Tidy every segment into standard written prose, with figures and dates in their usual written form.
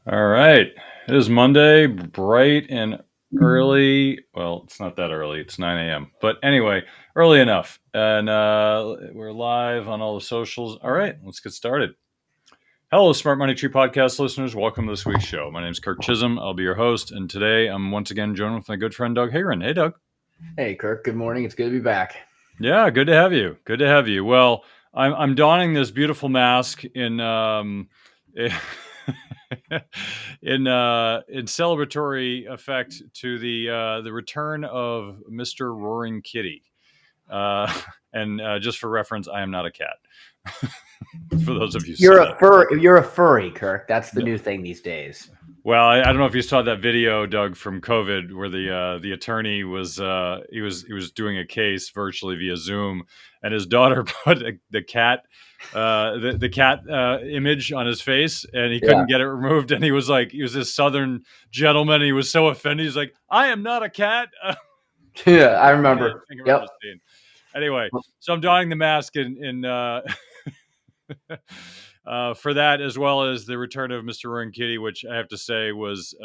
All right. It is Monday, bright and early. Well, it's not that early. It's 9 a.m. But anyway, early enough. And we're live on all the socials. All right, let's get started. Hello, Smart Money Tree Podcast listeners. Welcome to this week's show. My name is Kirk Chisholm. I'll be your host. And today I'm once again joined with my good friend, Doug Hayron. Hey, Doug. Hey, Kirk. Good morning. It's good to be back. Yeah, good to have you. Good to have you. Well, I'm donning this beautiful mask in in celebratory effect to the return of Mr. Roaring Kitty. Uh, and just for reference, I am not a cat. For those of you, You're a furry, Kirk. That's the new thing these days. Well, I don't know if you saw that video, Doug, from COVID, where the attorney was he was doing a case virtually via Zoom, and his daughter put the cat the cat image on his face, and he couldn't get it removed, and he was this Southern gentleman. He was so offended. He's like, "I am not a cat." Yeah, I remember. Yep. Anyway, so I'm donning the mask for that, as well as the return of Mr. Roaring Kitty, which I have to say was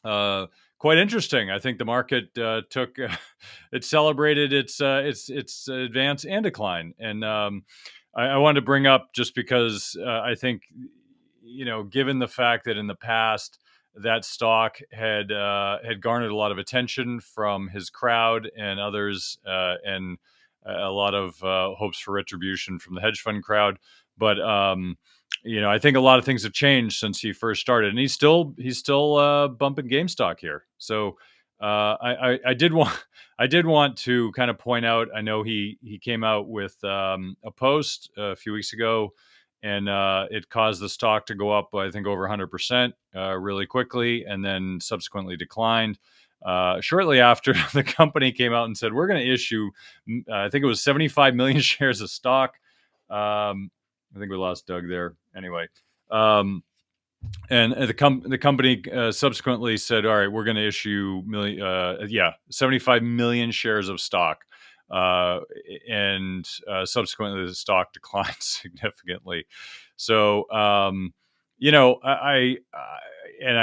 quite interesting. I think the market took it celebrated its advance and decline, and I wanted to bring up just because I think given the fact that in the past that stock had garnered a lot of attention from his crowd and others, and a lot of hopes for retribution from the hedge fund crowd. But I think a lot of things have changed since he first started, and he's still bumping GameStop here. So I did want to kind of point out. I know he came out with a post a few weeks ago, and it caused the stock to go up, I think, over 100% really quickly, and then subsequently declined. Shortly after, the company came out and said, we're going to issue, I think it was 75 million shares of stock. I think we lost Doug there. Anyway, and the company subsequently said, all right, we're going to issue 75 million shares of stock. And subsequently the stock declined significantly. So, I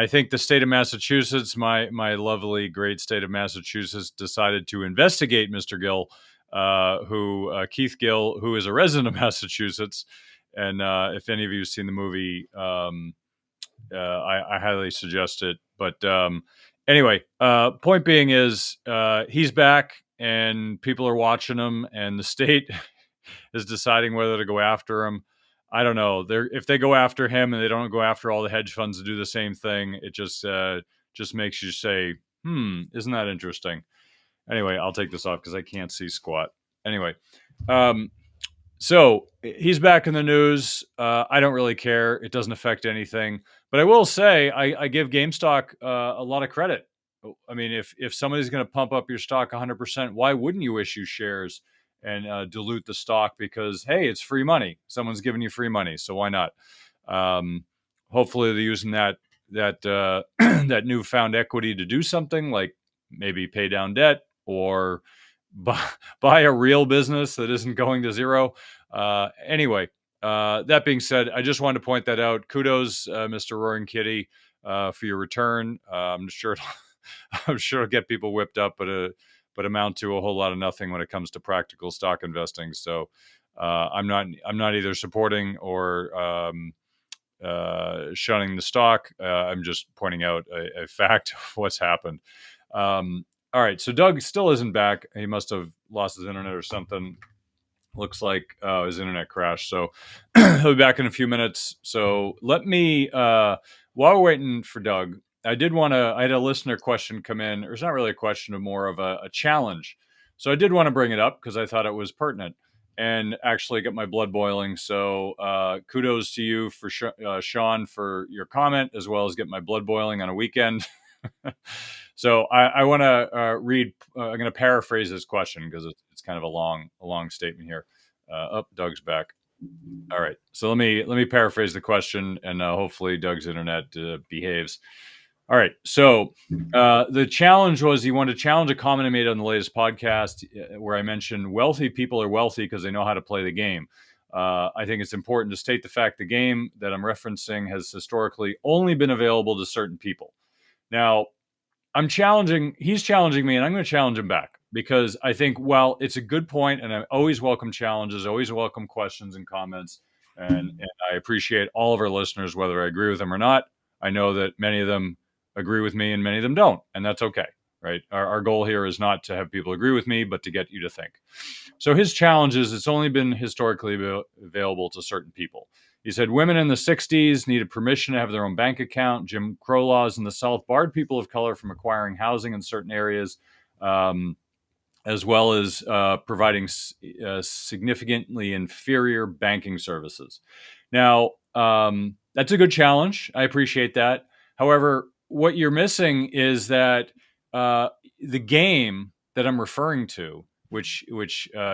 think the state of Massachusetts, my lovely, great state of Massachusetts, decided to investigate Mr. Gill, Keith Gill, who is a resident of Massachusetts. And if any of you have seen the movie, I highly suggest it. But anyway, point being is he's back, and people are watching him, and the state is deciding whether to go after him. I don't know. If they go after him and they don't go after all the hedge funds to do the same thing, it just makes you say, isn't that interesting? Anyway, I'll take this off because I can't see squat. Anyway, so he's back in the news. I don't really care. It doesn't affect anything. But I will say I give GameStop a lot of credit. I mean, if somebody's going to pump up your stock 100%, why wouldn't you issue shares and dilute the stock? Because, hey, it's free money. Someone's giving you free money, so why not? Hopefully they're using that that newfound equity to do something like maybe pay down debt or buy a real business that isn't going to zero. Anyway, that being said, I just wanted to point that out. Kudos, Mr. Roaring Kitty, for your return. I'm sure it'll get people whipped up, but amount to a whole lot of nothing when it comes to practical stock investing. So I'm not either supporting or shunning the stock. I'm just pointing out a fact of what's happened. All right, so Doug still isn't back. He must have lost his internet or something. Looks like his internet crashed. So he'll be back in a few minutes. So let me, while we're waiting for Doug, I had a listener question come in. Or it's not really a question, but more of a challenge. So I did want to bring it up because I thought it was pertinent and actually get my blood boiling. So kudos to you for Sean for your comment, as well as get my blood boiling on a weekend. So I want to read. I'm going to paraphrase this question because it's kind of a long statement here. Doug's back. All right. So let me paraphrase the question, and hopefully Doug's internet behaves. All right. So the challenge was he wanted to challenge a comment I made on the latest podcast where I mentioned wealthy people are wealthy because they know how to play the game. I think it's important to state the fact the game that I'm referencing has historically only been available to certain people. Now, he's challenging me, and I'm going to challenge him back because I think, while it's a good point, and I always welcome challenges, always welcome questions and comments, and I appreciate all of our listeners, whether I agree with them or not. I know that many of them agree with me and many of them don't, and that's okay, right? Our goal here is not to have people agree with me, but to get you to think. So his challenge is it's only been historically available to certain people. He said women in the 60s needed permission to have their own bank account. Jim Crow laws in the South barred people of color from acquiring housing in certain areas, as well as providing significantly inferior banking services. Now, that's a good challenge. I appreciate that. However, what you're missing is that the game that I'm referring to, which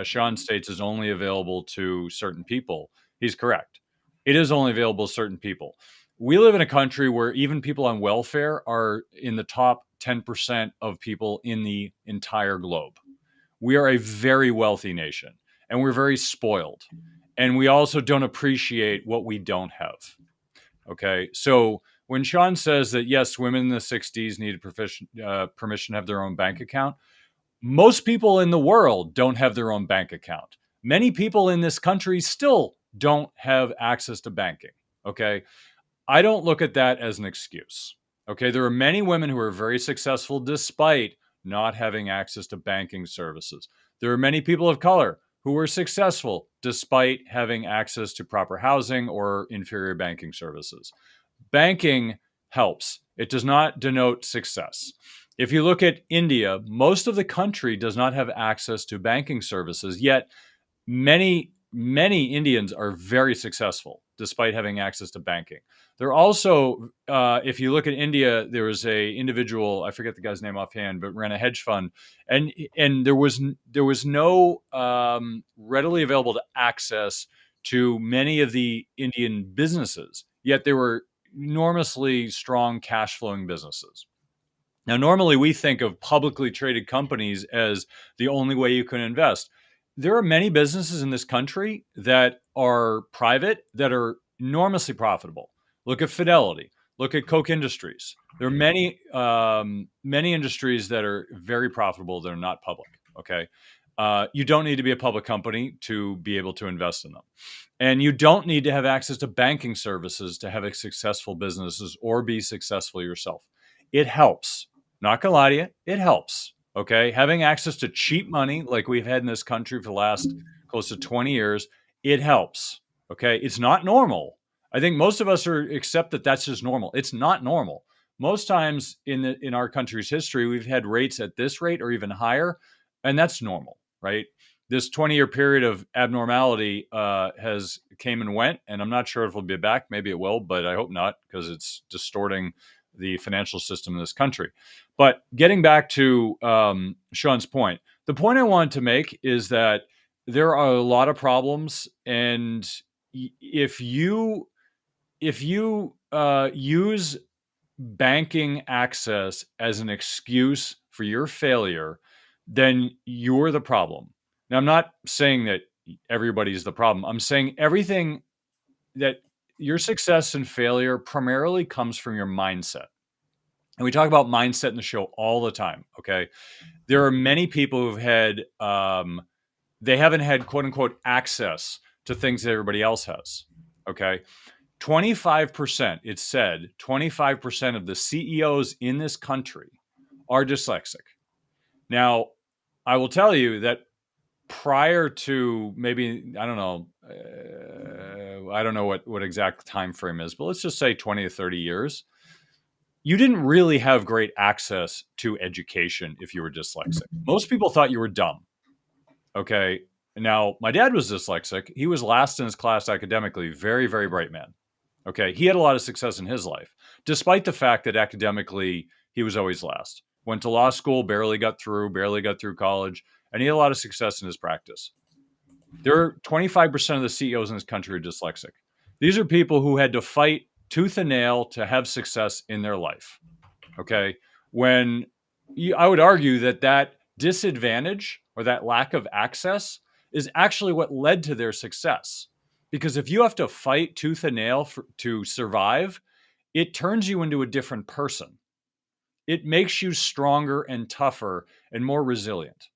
Sean states is only available to certain people, he's correct. It is only available to certain people. We live in a country where even people on welfare are in the top 10% of people in the entire globe. We are a very wealthy nation, and we're very spoiled. And we also don't appreciate what we don't have. Okay. So when Sean says that, yes, women in the 60s needed permission to have their own bank account, most people in the world don't have their own bank account. Many people in this country still don't have access to banking. Okay. I don't look at that as an excuse. Okay. There are many women who are very successful despite not having access to banking services. There are many people of color who are successful despite having access to proper housing or inferior banking services. Banking helps. It does not denote success. If you look at India, most of the country does not have access to banking services, yet many Indians are very successful despite having access to banking. There are also, if you look at India, there was a individual, I forget the guy's name offhand, but ran a hedge fund, and there was no readily available access to many of the Indian businesses, yet they were enormously strong cash flowing businesses. Now, normally we think of publicly traded companies as the only way you can invest. There are many businesses in this country that are private that are enormously profitable. Look at Fidelity. Look at Koch Industries. There are many industries that are very profitable that are not public. Okay, you don't need to be a public company to be able to invest in them, and you don't need to have access to banking services to have a successful businesses or be successful yourself. It helps. Not gonna lie to you, it helps. Okay, having access to cheap money like we've had in this country for the last close to 20 years, it helps. Okay, it's not normal. I think most of us accept that that's just normal. It's not normal. Most times in our country's history, we've had rates at this rate or even higher, and that's normal, right? This 20-year period of abnormality has came and went, and I'm not sure if it'll be back. Maybe it will, but I hope not, because it's distorting the financial system in this country. But getting back to Sean's point, the point I wanted to make is that there are a lot of problems, and if you use banking access as an excuse for your failure, then you're the problem. Now, I'm not saying that everybody's the problem. I'm saying everything that your success and failure primarily comes from your mindset. And we talk about mindset in the show all the time. Okay. There are many people who've had, they haven't had quote unquote access to things that everybody else has. Okay. 25%, it's said, 25% of the CEOs in this country are dyslexic. Now, I will tell you that prior to maybe, I don't know what exact time frame is, but let's just say 20 to 30 years, you didn't really have great access to education if you were dyslexic. Most people thought you were dumb. Okay. Now, my dad was dyslexic. He was last in his class academically, very, very bright man. Okay. He had a lot of success in his life, despite the fact that academically he was always last. Went to law school, barely got through college, and he had a lot of success in his practice. There are 25% of the CEOs in this country are dyslexic. These are people who had to fight tooth and nail to have success in their life. Okay. I would argue that disadvantage or that lack of access is actually what led to their success. Because if you have to fight tooth and nail to survive, it turns you into a different person. It makes you stronger and tougher and more resilient.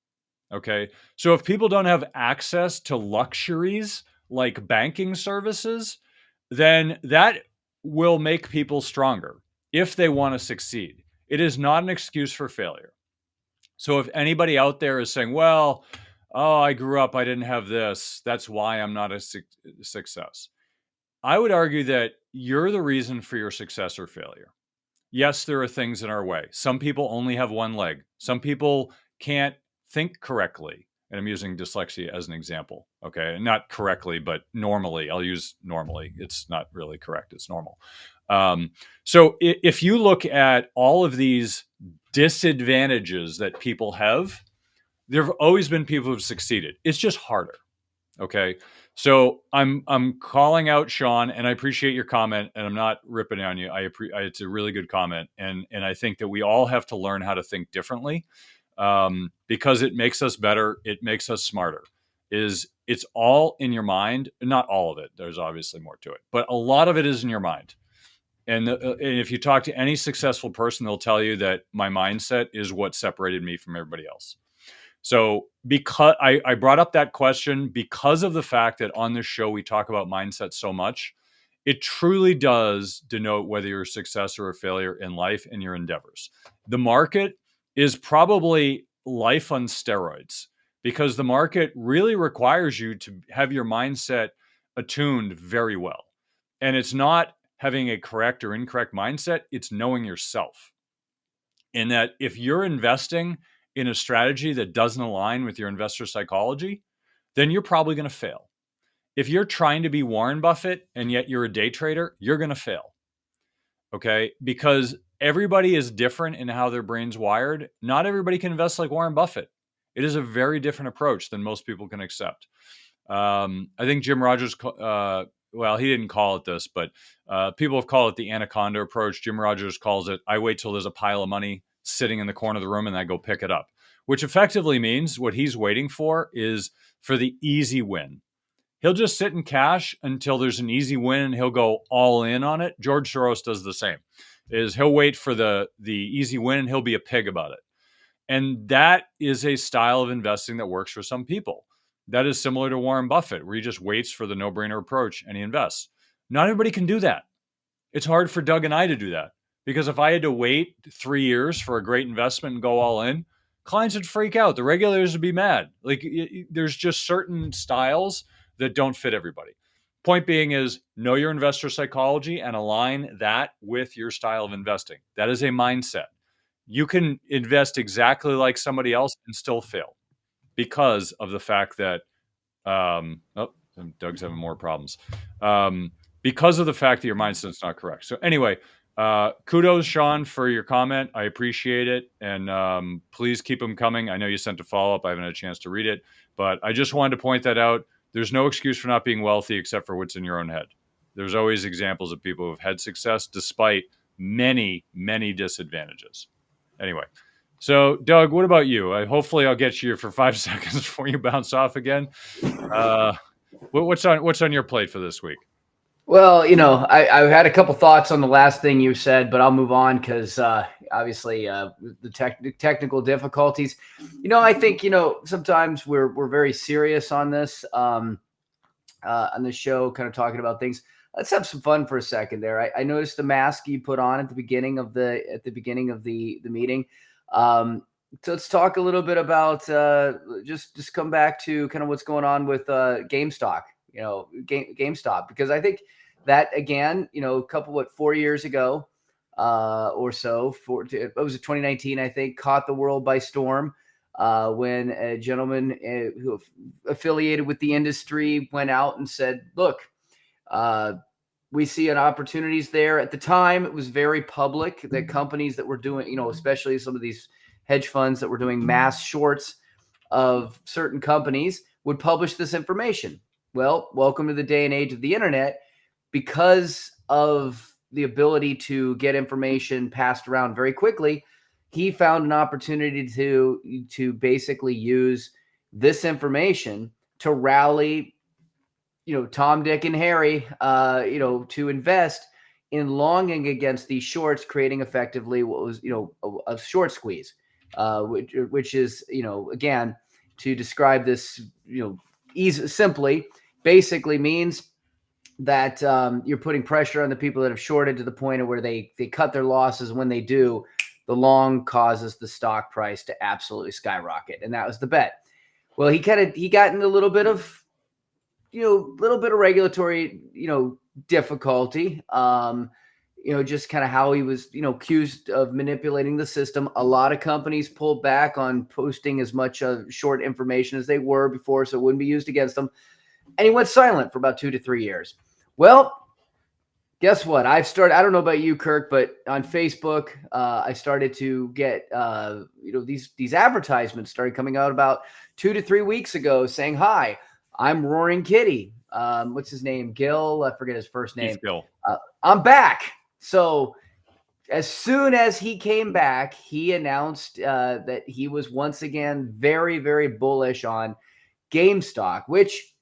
Okay. So if people don't have access to luxuries like banking services, then that will make people stronger if they want to succeed. It is not an excuse for failure. So if anybody out there is saying, well, oh, I grew up, I didn't have this, that's why I'm not a success. I would argue that you're the reason for your success or failure. Yes, there are things in our way. Some people only have one leg. Some people can't think correctly. And I'm using dyslexia as an example. Okay. Not correctly, but normally. I'll use normally. It's not really correct. It's normal. So if you look at all of these disadvantages that people have, there have always been people who've succeeded. It's just harder. Okay. So I'm calling out Sean, and I appreciate your comment, and I'm not ripping on you. It's a really good comment, and I think that we all have to learn how to think differently, because it makes us better. It makes us smarter. It's all in your mind? Not all of it. There's obviously more to it, but a lot of it is in your mind. And if you talk to any successful person, they'll tell you that my mindset is what separated me from everybody else. So because I brought up that question because of the fact that on this show we talk about mindset so much, it truly does denote whether you're a success or a failure in life and your endeavors. The market is probably life on steroids because the market really requires you to have your mindset attuned very well. And it's not having a correct or incorrect mindset, it's knowing yourself. In that if you're investing in a strategy that doesn't align with your investor psychology, then you're probably going to fail. If you're trying to be Warren Buffett and yet you're a day trader, you're going to fail. Okay? Because everybody is different in how their brain's wired. Not everybody can invest like Warren Buffett. It is a very different approach than most people can accept. I think Jim Rogers, well, he didn't call it this, but people have called it the anaconda approach. Jim Rogers calls it, I wait till there's a pile of money sitting in the corner of the room and I go pick it up, which effectively means what he's waiting for is for the easy win. He'll just sit in cash until there's an easy win and he'll go all in on it. George Soros does the same. He'll wait for the easy win and he'll be a pig about it. And that is a style of investing that works for some people. That is similar to Warren Buffett, where he just waits for the no-brainer approach and he invests. Not everybody can do that. It's hard for Doug and I to do that. Because if I had to wait 3 years for a great investment and go all in, clients would freak out. The regulators would be mad. Like there's just certain styles that don't fit everybody. Point being is know your investor psychology and align that with your style of investing. That is a mindset. You can invest exactly like somebody else and still fail because of the fact that, Doug's having more problems. Because of the fact that your mindset's not correct. So anyway, kudos, Sean, for your comment. I appreciate it. And please keep them coming. I know you sent a follow-up. I haven't had a chance to read it. But I just wanted to point that out. There's no excuse for not being wealthy except for what's in your own head. There's always examples of people who have had success despite many, many disadvantages. Anyway, so Doug, what about you? Hopefully I'll get you here for 5 seconds before you bounce off again. What's on your plate for this week? Well, I've had a couple thoughts on the last thing you said, but I'll move on because obviously the technical difficulties. I think sometimes we're very serious on this on the show, kind of talking about things. Let's have some fun for a second there. I noticed the mask you put on at the beginning of the meeting. So let's talk a little bit about just come back to kind of what's going on with GameStop. GameStop, because I think that again, 4 years ago or so, it was 2019, I think, caught the world by storm when a gentleman who affiliated with the industry went out and said, look, we see an opportunities there. At the time, it was very public that companies that were doing, especially some of these hedge funds that were doing mass shorts of certain companies would publish this information. Well, welcome to the day and age of the internet. Because of the ability to get information passed around very quickly, he found an opportunity to basically use this information to rally Tom, Dick, and Harry, to invest in longing against these shorts, creating effectively what was, a short squeeze, which is, again, to describe this, simply, basically means that you're putting pressure on the people that have shorted to the point of where they cut their losses. And when they do, the long causes the stock price to absolutely skyrocket. And that was the bet. Well, he got in a little bit of regulatory, difficulty. Just kind of how he was, accused of manipulating the system. A lot of companies pulled back on posting as much short information as they were before, so it wouldn't be used against them. And he went silent for about 2 to 3 years. Well, guess what? I don't know about you, Kirk, but on Facebook, I started to get, these advertisements started coming out about 2 to 3 weeks ago saying, "Hi, I'm Roaring Kitty." What's his name? Gil. I forget his first name. Gil. I'm back. So as soon as he came back, he announced that he was once again very, very bullish on GameStop, which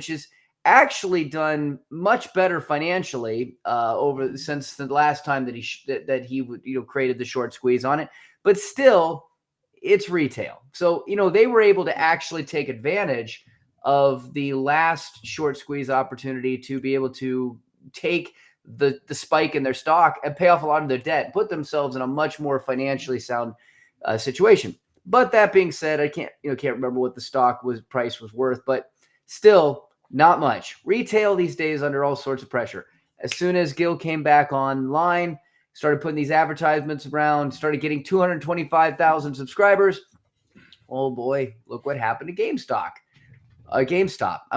is actually done much better financially since the last time that he created the short squeeze on it. But still, it's retail. So they were able to actually take advantage of the last short squeeze opportunity to be able to take the spike in their stock and pay off a lot of their debt, put themselves in a much more financially sound situation. But that being said, I can't remember what the stock price was worth, but still not much. Retail these days under all sorts of pressure. As soon as Gil came back online, started putting these advertisements around, started getting 225,000 subscribers. Oh boy, look what happened to GameStop. I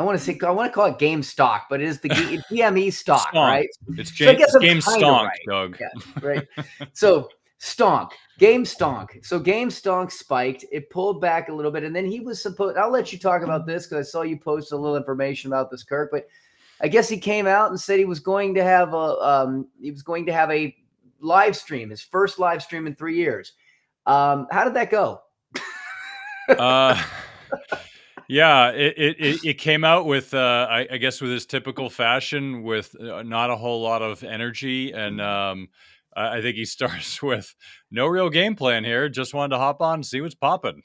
want to call it GameStop, but it is the GME stock, right? It's GameStonk, right. Doug. Yeah, right. So GameStonk. So GameStonk spiked. It pulled back a little bit, and then he was supposed. I'll let you talk about this because I saw you post a little information about this, Kirk. But I guess he came out and said he was going to have a live stream, his first live stream in 3 years. How did that go? Yeah, it came out with, I guess, with his typical fashion, with not a whole lot of energy, and I think he starts with no real game plan here. Just wanted to hop on and see what's popping.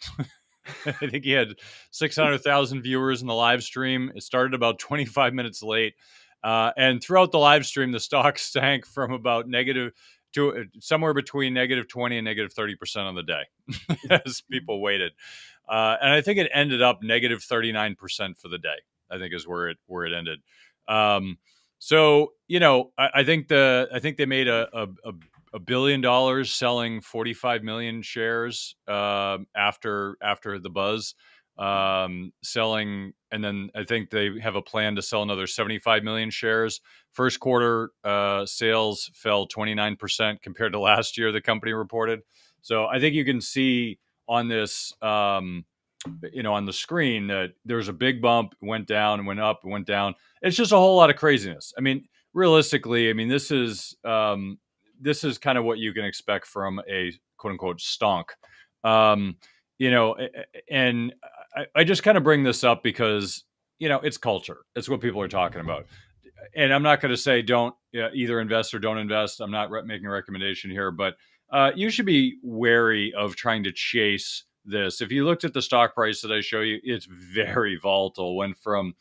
I think he had 600,000 viewers in the live stream. It started about 25 minutes late, and throughout the live stream, the stock sank from about negative to somewhere between -20 and -30% on the day as people waited. And I think it ended up -39% for the day, I think is where it ended. So, I think they made $1 billion selling 45 million shares after the buzz, selling, and then I think they have a plan to sell another 75 million shares. First quarter sales fell 29% compared to last year, the company reported. So I think you can see on this, on the screen that there was a big bump, went down, and went up, and went down. It's just a whole lot of craziness. I mean, realistically, this is kind of what you can expect from a quote unquote stonk. And I just kind of bring this up because, it's culture. It's what people are talking about. And I'm not going to say don't either invest or don't invest. I'm not making a recommendation here, but you should be wary of trying to chase this. If you looked at the stock price that I show you, it's very volatile. Went from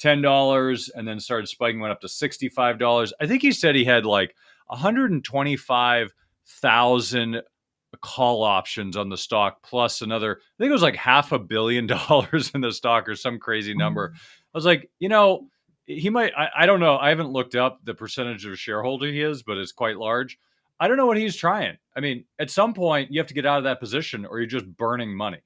$10 and then started spiking, went up to $65. I think he said he had like 125,000 call options on the stock, plus another, I think it was like $500 million in the stock or some crazy number. I was like, he might, I don't know. I haven't looked up the percentage of shareholder he is, but it's quite large. I don't know what he's trying. I mean, at some point you have to get out of that position or you're just burning money.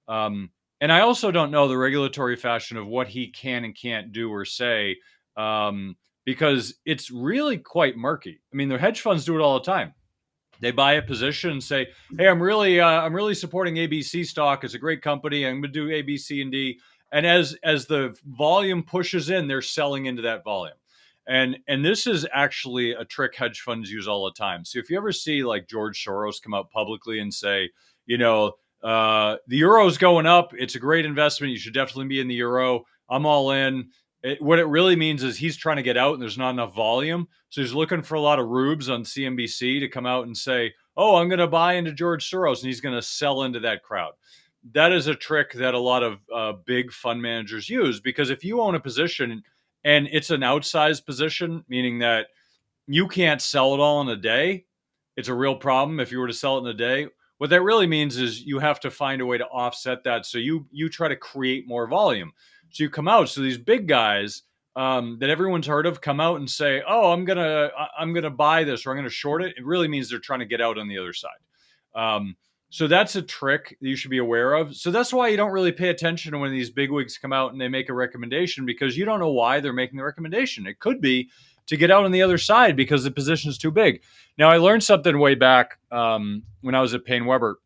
And I also don't know the regulatory fashion of what he can and can't do or say, because it's really quite murky. I mean, the hedge funds do it all the time. They buy a position and say, "Hey, I'm really supporting ABC stock. It's a great company. I'm going to do A, B, C, and D." And as the volume pushes in, they're selling into that volume. And this is actually a trick hedge funds use all the time. So if you ever see like George Soros come out publicly and say, the euro is going up, it's a great investment, you should definitely be in the euro, I'm all in. What it really means is he's trying to get out and there's not enough volume. So he's looking for a lot of rubes on CNBC to come out and say, oh, I'm going to buy into George Soros, and he's going to sell into that crowd. That is a trick that a lot of big fund managers use, because if you own a position and it's an outsized position, meaning that you can't sell it all in a day, it's a real problem if you were to sell it in a day. What that really means is you have to find a way to offset that. So you try to create more volume. So you come out. So these big guys that everyone's heard of come out and say, "Oh, I'm gonna buy this or I'm gonna short it." It really means they're trying to get out on the other side. So that's a trick that you should be aware of. So that's why you don't really pay attention to when these bigwigs come out and they make a recommendation, because you don't know why they're making the recommendation. It could be to get out on the other side because the position is too big. Now, I learned something way back when I was at Payne Weber.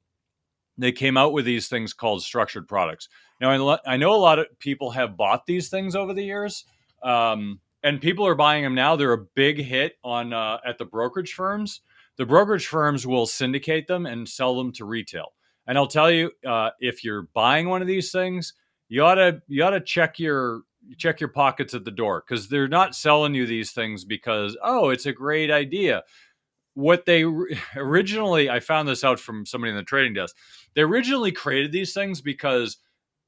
They came out with these things called structured products. Now, I know a lot of people have bought these things over the years, and people are buying them now. They're a big hit on at the brokerage firms. The brokerage firms will syndicate them and sell them to retail. And I'll tell you, if you're buying one of these things, you ought to check your pockets at the door, because they're not selling you these things because, oh, it's a great idea. What they originally, I found this out from somebody in the trading desk, they originally created these things because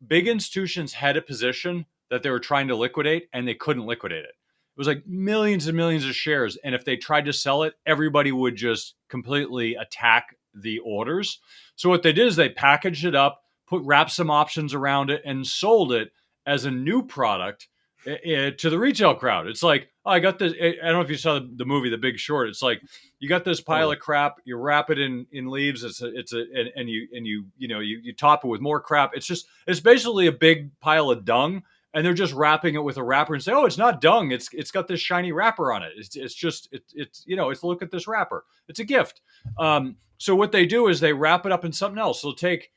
big institutions had a position that they were trying to liquidate and they couldn't liquidate it. It was like millions and millions of shares. And if they tried to sell it, everybody would just completely attack the orders. So what they did is they packaged it up, wrapped some options around it, and sold it as a new product to the retail crowd. It's like, oh, I got this. I don't know if you saw the movie The Big Short. It's like you got this pile of crap, you wrap it in leaves. And you top it with more crap. It's basically a big pile of dung, and they're just wrapping it with a wrapper and say, oh, it's not dung. It's got this shiny wrapper on it. It's look at this wrapper. It's a gift. So what they do is they wrap it up in something else. They'll take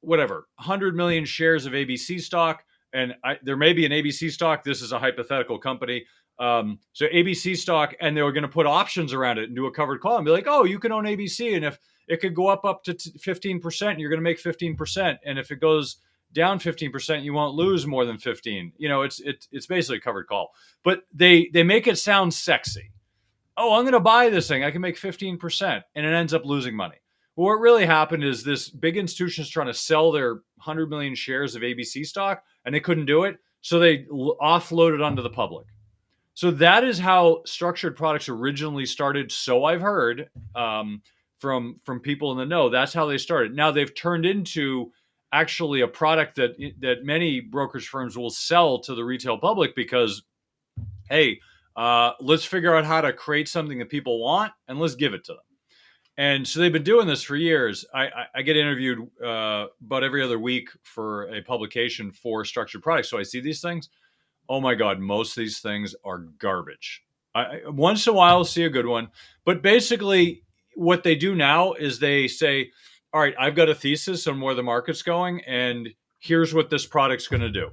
whatever 100 million shares of ABC stock. And there may be an ABC stock. This is a hypothetical company. So ABC stock, and they were going to put options around it and do a covered call and be like, oh, you can own ABC. And if it could go up to 15%, you're going to make 15%. And if it goes down 15%, you won't lose more than 15. It's basically a covered call. But they make it sound sexy. Oh, I'm going to buy this thing. I can make 15%. And it ends up losing money. Well, what really happened is this big institution is trying to sell their 100 million shares of ABC stock, and they couldn't do it. So they offloaded onto the public. So that is how structured products originally started. So I've heard from people in the know. That's how they started. Now they've turned into actually a product that many brokerage firms will sell to the retail public because, hey, let's figure out how to create something that people want and let's give it to them. And so they've been doing this for years. I get interviewed about every other week for a publication for structured products. So I see these things. Oh my God, most of these things are garbage. Once in a while, I'll see a good one. But basically, what they do now is they say, all right, I've got a thesis on where the market's going, and here's what this product's going to do.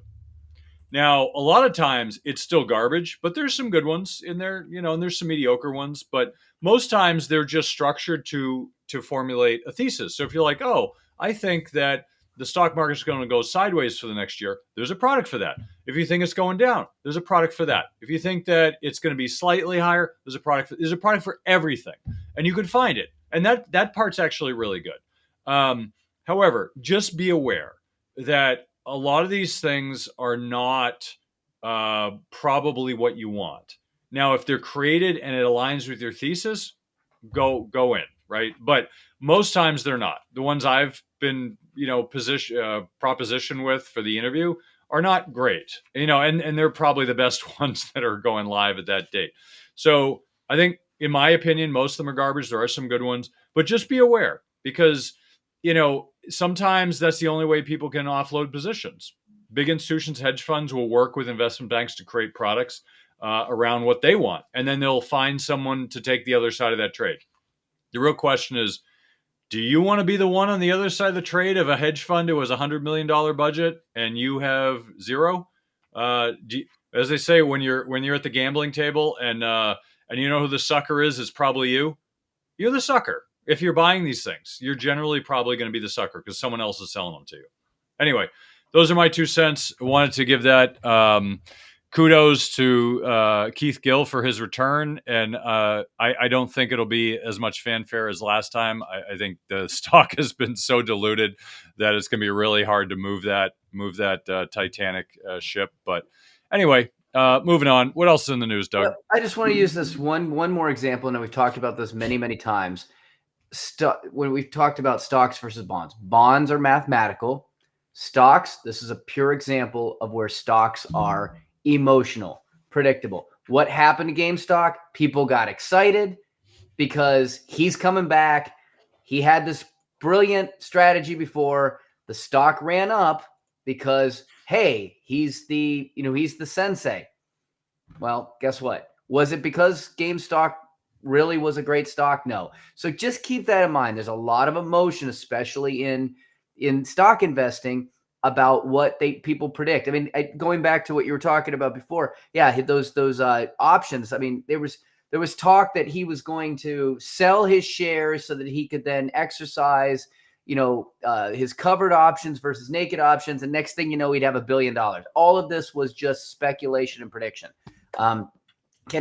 Now, a lot of times it's still garbage, but there's some good ones in there, and there's some mediocre ones. But most times they're just structured to formulate a thesis. So if you're like, oh, I think that the stock market is going to go sideways for the next year, there's a product for that. If you think it's going down, there's a product for that. If you think that it's going to be slightly higher, there's a product for everything, and you can find it. And that part's actually really good. However, just be aware that a lot of these things are not probably what you want. Now, if they're created and it aligns with your thesis, go in, right? But most times they're not. The ones I've been, proposition with for the interview are not great, and they're probably the best ones that are going live at that date. So I think, in my opinion, most of them are garbage. There are some good ones, but just be aware, because sometimes that's the only way people can offload positions. Big institutions, hedge funds will work with investment banks to create products around what they want. And then they'll find someone to take the other side of that trade. The real question is, do you want to be the one on the other side of the trade of a hedge fund who has $100 million budget and you have zero? As they say, when you're at the gambling table and you know who the sucker is, it's probably you. You're the sucker. If you're buying these things, you're generally probably going to be the sucker because someone else is selling them to you. Anyway, those are my 2 cents. I wanted to give that kudos to Keith Gill for his return, and I don't think it'll be as much fanfare as last time. I think the stock has been so diluted that it's going to be really hard to move that Titanic ship. But anyway, moving on. What else is in the news, Doug? Well, I just want to use this one more example, and we've talked about this many times. When we've talked about stocks versus bonds are mathematical. Stocks, this is a pure example of where stocks are emotional, predictable. What happened to GameStop? People got excited because he's coming back. He had this brilliant strategy before. The stock ran up because, hey, he's the sensei. Well, guess what? Was it because GameStop really was a great stock? No. So just keep that in mind. There's a lot of emotion, especially in stock investing, about what people predict. I mean, going back to what you were talking about before, yeah, those options. I mean, there was talk that he was going to sell his shares so that he could then exercise, his covered options versus naked options, and next thing you know, he'd have $1 billion. All of this was just speculation and prediction. Can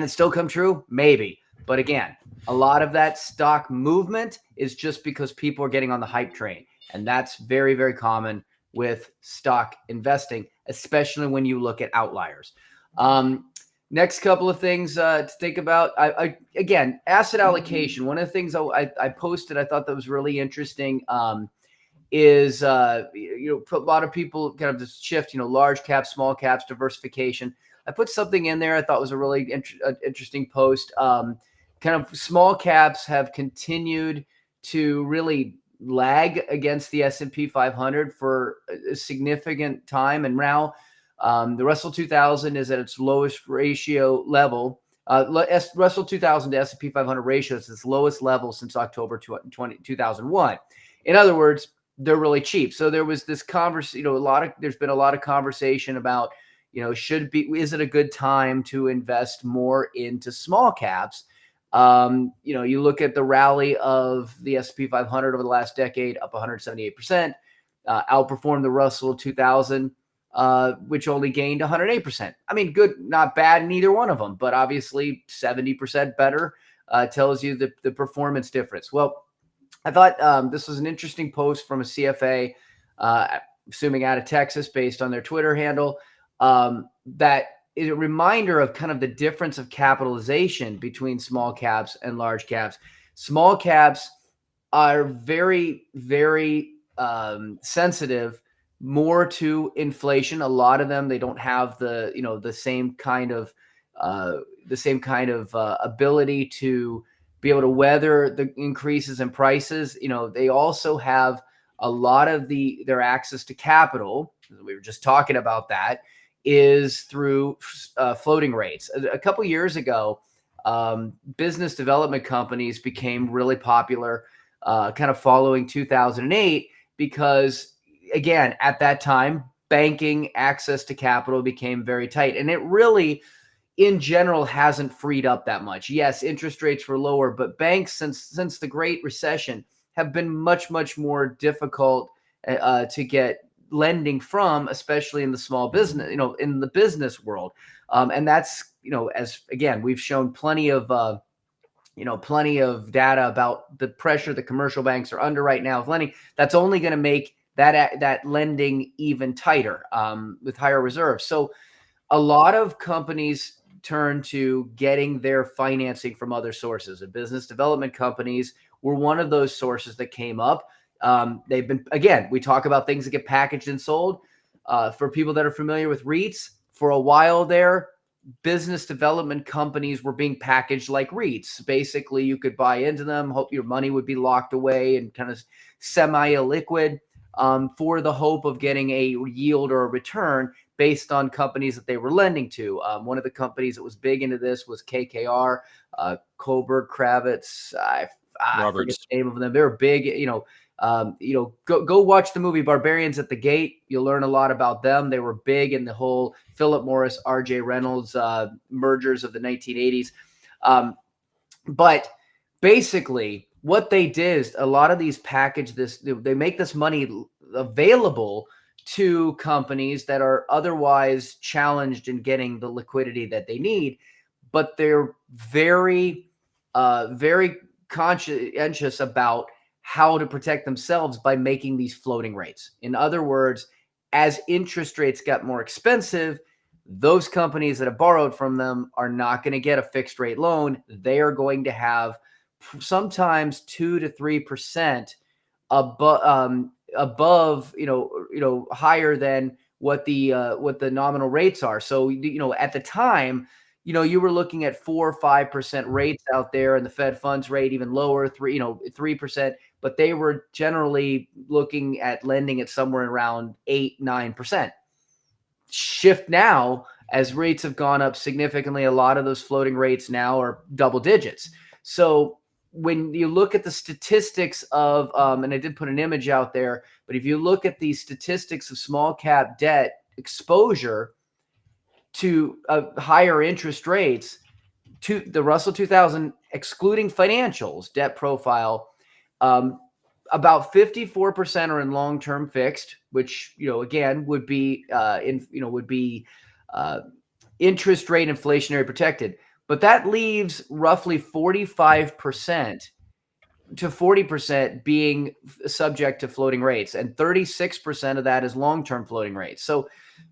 it still come true? Maybe. But again, a lot of that stock movement is just because people are getting on the hype train. And that's very, very common with stock investing, especially when you look at outliers. Next couple of things to think about. Again, asset allocation. One of the things I posted, I thought that was really interesting, is a lot of people kind of just shift, large caps, small caps, diversification. I put something in there I thought was a really interesting post. Kind of small caps have continued to really lag against the S&P 500 for a significant time. And now the Russell 2000 is at its lowest ratio level. Russell 2000 to S&P 500 ratio is its lowest level since October 2001. In other words, they're really cheap. So there was this conversation, there's been a lot of conversation about, is it a good time to invest more into small caps? You look at the rally of the S&P 500 over the last decade, up 178%, outperformed the Russell 2000, which only gained 108%. I mean, good, not bad in either one of them, but obviously 70% better tells you the performance difference. Well, I thought this was an interesting post from a CFA, assuming out of Texas, based on their Twitter handle, that is a reminder of kind of the difference of capitalization between small caps and large caps. Small caps are very, very sensitive more to inflation. A lot of them, they don't have the same kind of ability to be able to weather the increases in prices. They also have a lot of their access to capital. We were just talking about that, is through floating rates. A couple years ago, business development companies became really popular, kind of following 2008, because, again, at that time, banking access to capital became very tight. And it really, in general, hasn't freed up that much. Yes, interest rates were lower, but banks, since the Great Recession, have been much, much more difficult to get lending from, especially in the small business, in the business world. And that's, as again, we've shown plenty of data about the pressure the commercial banks are under right now with lending. That's only going to make that lending even tighter with higher reserves. So a lot of companies turn to getting their financing from other sources, and business development companies were one of those sources that came up. They've been, again, we talk about things that get packaged and sold. For people that are familiar with REITs, for a while there, business development companies were being packaged like REITs. Basically, you could buy into them, hope your money would be locked away and kind of semi-illiquid, for the hope of getting a yield or a return based on companies that they were lending to. One of the companies that was big into this was KKR, Kohlberg Kravitz. I forget the name of them. They were big, go watch the movie Barbarians at the Gate. You'll learn a lot about them. They were big in the whole Philip Morris, R.J. Reynolds mergers of the 1980s. But basically, what they did is a lot of these they make this money available to companies that are otherwise challenged in getting the liquidity that they need, but they're very conscientious about how to protect themselves by making these floating rates. In other words, as interest rates got more expensive, those companies that have borrowed from them are not going to get a fixed rate loan. They are going to have sometimes 2 to 3% above, higher than what the nominal rates are. So, at the time, you were looking at 4 or 5% rates out there, and the Fed funds rate even lower, 3%, but they were generally looking at lending at somewhere around 8, 9%. Shift now, as rates have gone up significantly, a lot of those floating rates now are double digits. So when you look at the statistics of, and I did put an image out there, but if you look at the statistics of small cap debt exposure to higher interest rates, to the Russell 2000, excluding financials debt profile, about 54% are in long-term fixed, which, again, would be interest rate inflationary protected. But that leaves roughly 45% to 40% being subject to floating rates, and 36% of that is long-term floating rates. So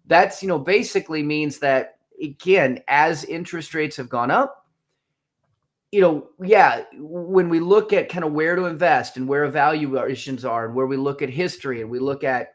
that's, basically means that, again, as interest rates have gone up, when we look at kind of where to invest and where valuations are, and where we look at history, and we look at,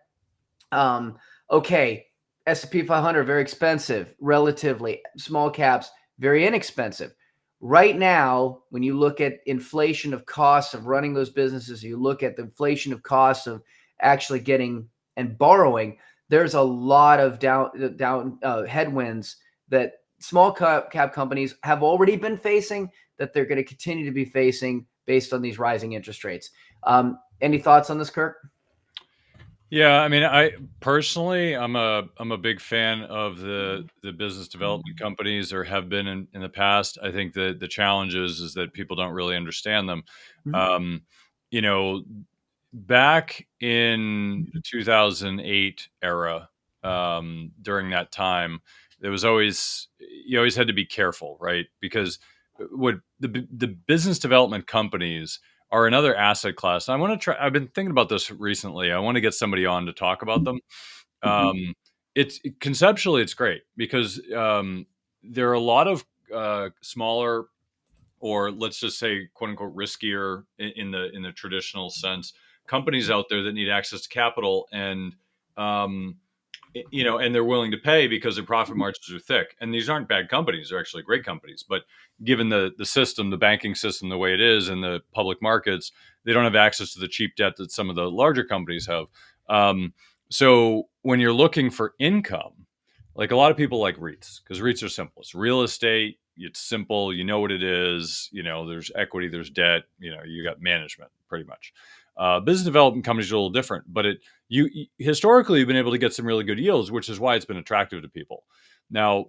okay, S&P 500, very expensive, relatively. Small caps, very inexpensive. Right now, when you look at inflation of costs of running those businesses, you look at the inflation of costs of actually getting and borrowing, there's a lot of down headwinds that small cap companies have already been facing, that they're going to continue to be facing based on these rising interest rates. Any thoughts on this, Kirk? Yeah, I mean, I personally, I'm a big fan of the business development companies, or have been in the past. I think that the challenge is that people don't really understand them. Mhm. You know, back in the 2008 era, during that time, there was always you always had to be careful, right? Because what the business development companies are another asset class. I want to try. I've been thinking about this recently. I want to get somebody on to talk about them. It's conceptually, it's great because there are a lot of smaller, or let's just say, quote unquote, riskier in the traditional sense, companies out there that need access to capital, and um, and they're willing to pay because their profit margins are thick. And these aren't bad companies; they're actually great companies. But given the system, the banking system, the way it is, in the public markets, they don't have access to the cheap debt that some of the larger companies have. So when you're looking for income, like, a lot of people like REITs because REITs are simple. It's real estate. It's simple. You know what it is. There's equity, there's debt. You got management, pretty much. Business development companies are a little different, but you historically you've been able to get some really good yields, which is why it's been attractive to people. Now,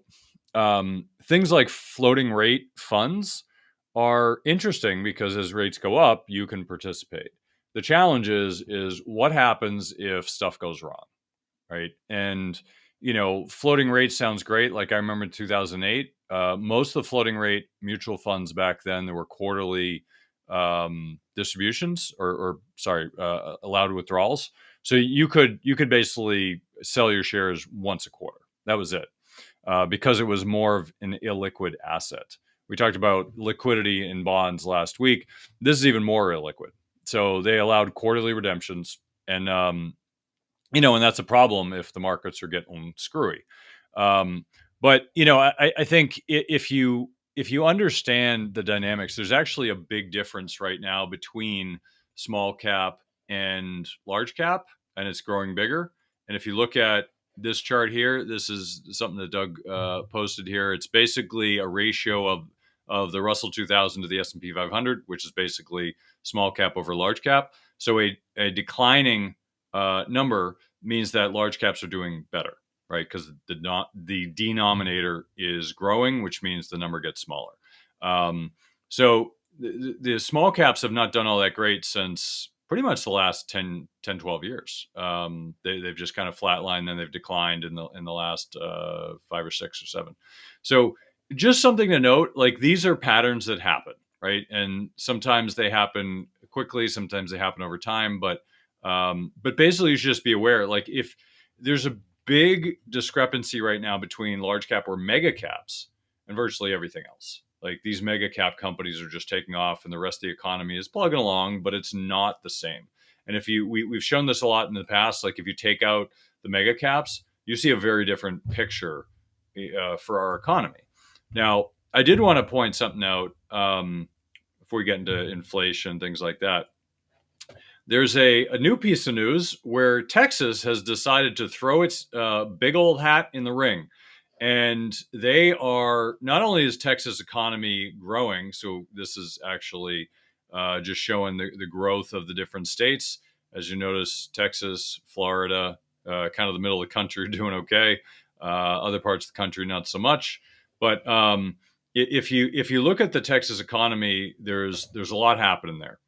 things like floating rate funds are interesting because as rates go up, you can participate. The challenge is what happens if stuff goes wrong, right? And floating rate sounds great. Like, I remember in 2008, most of the floating rate mutual funds back then, there were quarterly distributions, or sorry, allowed withdrawals. So you could basically sell your shares once a quarter. That was it, because it was more of an illiquid asset. We talked about liquidity in bonds last week. This is even more illiquid. So they allowed quarterly redemptions, and and that's a problem if the markets are getting screwy. But I think if you understand the dynamics, there's actually a big difference right now between small cap and large cap, and it's growing bigger. And if you look at this chart here, this is something that Doug posted here. It's basically a ratio of the Russell 2000 to the S&P 500, which is basically small cap over large cap. So a declining number means that large caps are doing better, right? Because the denominator is growing, which means the number gets smaller. So the small caps have not done all that great since pretty much the last 12 years. They've just kind of flatlined, then they've declined in the last 5 or 6 or 7. So just something to note, like these are patterns that happen, right? And sometimes they happen quickly, sometimes they happen over time, but basically you should just be aware, like if there's a big discrepancy right now between large cap or mega caps and virtually everything else. Like these mega cap companies are just taking off and the rest of the economy is plugging along, but it's not the same. And if we've shown this a lot in the past, like if you take out the mega caps, you see a very different picture for our economy. Now, I did want to point something out before we get into inflation, things like that. There's a new piece of news where Texas has decided to throw its big old hat in the ring. And they are, not only is Texas economy growing, so this is actually just showing the growth of the different states. As you notice, Texas, Florida, kind of the middle of the country doing okay. Other parts of the country, not so much. But if you look at the Texas economy, there's a lot happening there.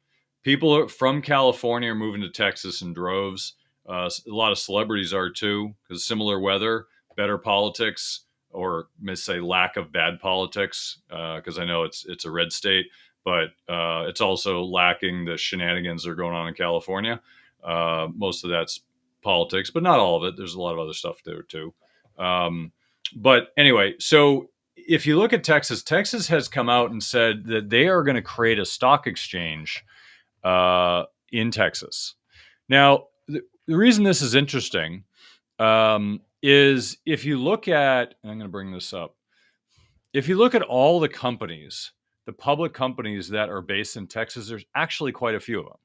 People from California are moving to Texas in droves. A lot of celebrities are too, because similar weather, better politics, or let's say lack of bad politics, because I know it's a red state, but it's also lacking the shenanigans that are going on in California. Most of that's politics, but not all of it. There's a lot of other stuff there too. But anyway, so if you look at Texas, Texas has come out and said that they are going to create a stock exchange in Texas. Now, the reason this is interesting is if you look at, and I'm going to bring this up, if you look at all the companies, the public companies that are based in Texas, there's actually quite a few of them.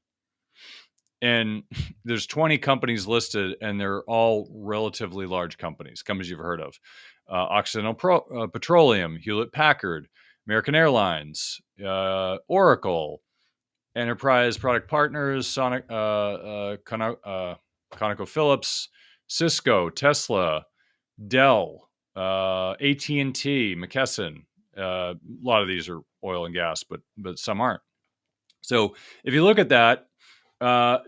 And there's 20 companies listed, and they're all relatively large companies you've heard of. Occidental Petroleum, Hewlett Packard, American Airlines, Oracle, Enterprise Product Partners, ConocoPhillips, Cisco, Tesla, Dell, AT&T, McKesson. A lot of these are oil and gas, but some aren't. So if you look at that,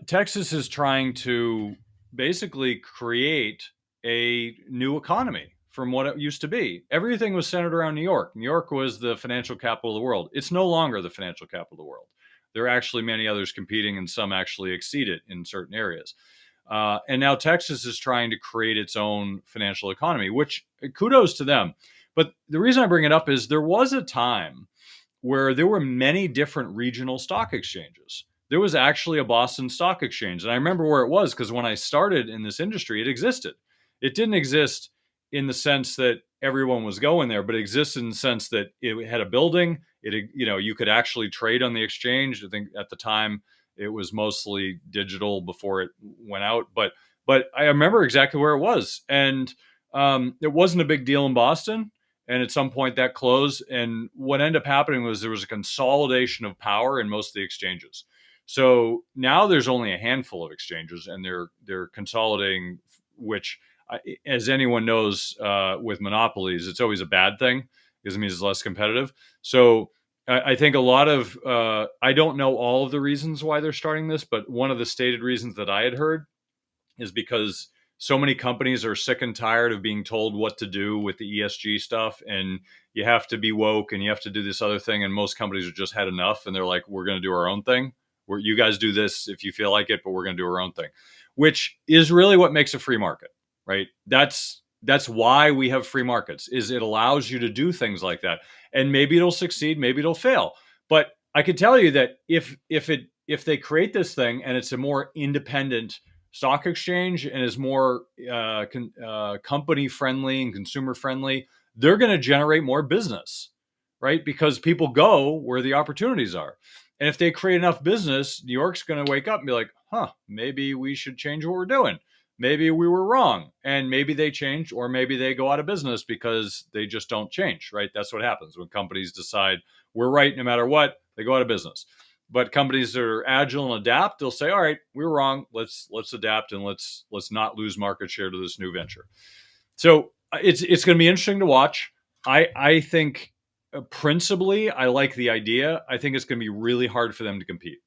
Texas is trying to basically create a new economy from what it used to be. Everything was centered around New York. New York was the financial capital of the world. It's no longer the financial capital of the world. There are actually many others competing, and some actually exceed it in certain areas. And now Texas is trying to create its own financial economy, which kudos to them. But the reason I bring it up is there was a time where there were many different regional stock exchanges. There was actually a Boston Stock Exchange. And I remember where it was because when I started in this industry, it existed. It didn't exist in the sense that everyone was going there, but it existed in the sense that it had a building. You could actually trade on the exchange. I think at the time it was mostly digital before it went out, but I remember exactly where it was, and it wasn't a big deal in Boston. And at some point that closed. And what ended up happening was there was a consolidation of power in most of the exchanges. So now there's only a handful of exchanges, and they're consolidating, which, as anyone knows, with monopolies, it's always a bad thing because it means it's less competitive. So I think a lot of, I don't know all of the reasons why they're starting this, but one of the stated reasons that I had heard is because so many companies are sick and tired of being told what to do with the ESG stuff, and you have to be woke and you have to do this other thing. And most companies have just had enough, and they're like, we're going to do our own thing. You guys do this if you feel like it, but we're going to do our own thing, which is really what makes a free market, right? That's why we have free markets, is it allows you to do things like that. And maybe it'll succeed, maybe it'll fail. But I could tell you that if they create this thing and it's a more independent stock exchange and is more company friendly and consumer friendly, they're going to generate more business, right? Because people go where the opportunities are. And if they create enough business, New York's going to wake up and be like, maybe we should change what we're doing. Maybe we were wrong, and maybe they change, or maybe they go out of business because they just don't change, right? That's what happens when companies decide we're right no matter what, they go out of business. But companies that are agile and adapt, they'll say, all right, we were wrong. Let's adapt, and let's not lose market share to this new venture. So it's going to be interesting to watch. I think principally, I like the idea. I think it's going to be really hard for them to compete.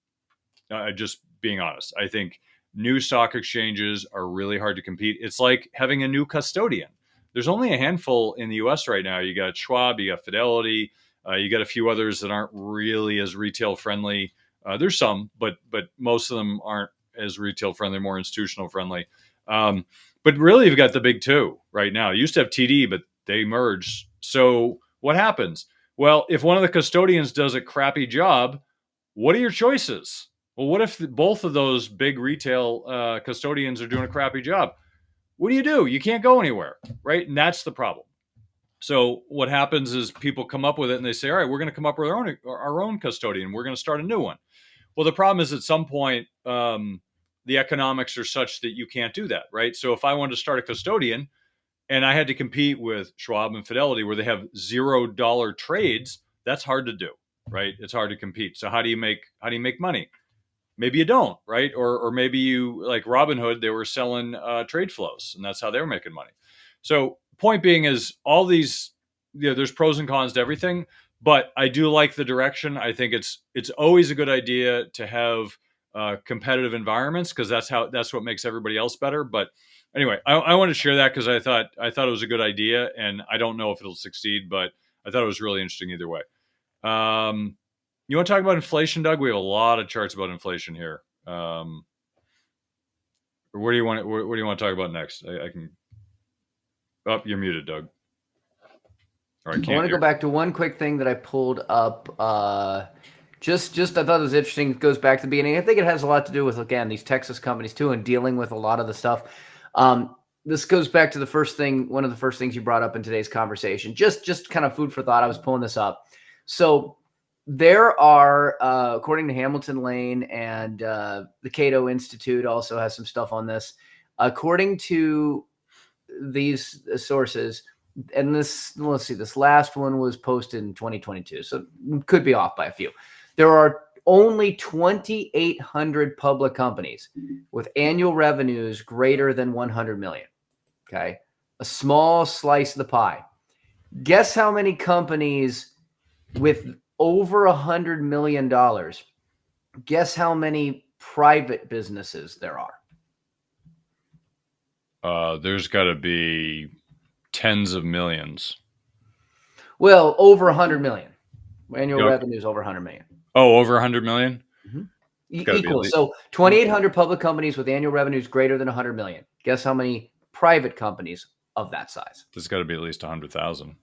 Just being honest. I think new stock exchanges are really hard to compete. It's like having a new custodian. There's only a handful in the US right now. You got Schwab, you got Fidelity, you got a few others that aren't really as retail friendly. There's some, but most of them aren't as retail friendly, more institutional friendly. But really, you've got the big two right now. You used to have TD, but they merged. So what happens? Well, if one of the custodians does a crappy job, what are your choices? Well, what if both of those big retail custodians are doing a crappy job? What do? You can't go anywhere, right? And that's the problem. So what happens is people come up with it and they say, all right, we're going to come up with our own custodian. We're going to start a new one. Well, the problem is at some point, the economics are such that you can't do that, right? So if I wanted to start a custodian and I had to compete with Schwab and Fidelity where they have $0 trades, that's hard to do, right? It's hard to compete. So how do you make money? Maybe you don't, right? Or maybe you, like Robinhood, they were selling trade flows and that's how they were making money. So point being is all these, there's pros and cons to everything, but I do like the direction. I think it's always a good idea to have competitive environments because that's what makes everybody else better. But anyway, I want to share that because I thought it was a good idea, and I don't know if it'll succeed, but I thought it was really interesting either way. You want to talk about inflation, Doug? We have a lot of charts about inflation here. Where do you want to talk about next? I can. Oh, you're muted, Doug. All right, I want to go back to one quick thing that I pulled up. Just I thought it was interesting. It goes back to the beginning. I think it has a lot to do with, again, these Texas companies too, and dealing with a lot of the stuff. This goes back to one of the first things you brought up in today's conversation. Just kind of food for thought. I was pulling this up. So there are, according to Hamilton Lane and the Cato Institute also has some stuff on this. According to these sources, and let's see, this last one was posted in 2022, so could be off by a few. There are only 2,800 public companies with annual revenues greater than 100 million. Okay, a small slice of the pie. Guess how many companies with over $100 million? Guess how many private businesses there are? There's got to be tens of millions. Well, over 100 million. Annual revenue is over 100 million. Oh, over 100 million? Mm-hmm. Equal. So 2,800 public companies with annual revenues greater than 100 million. Guess how many private companies of that size? There's got to be at least 100,000.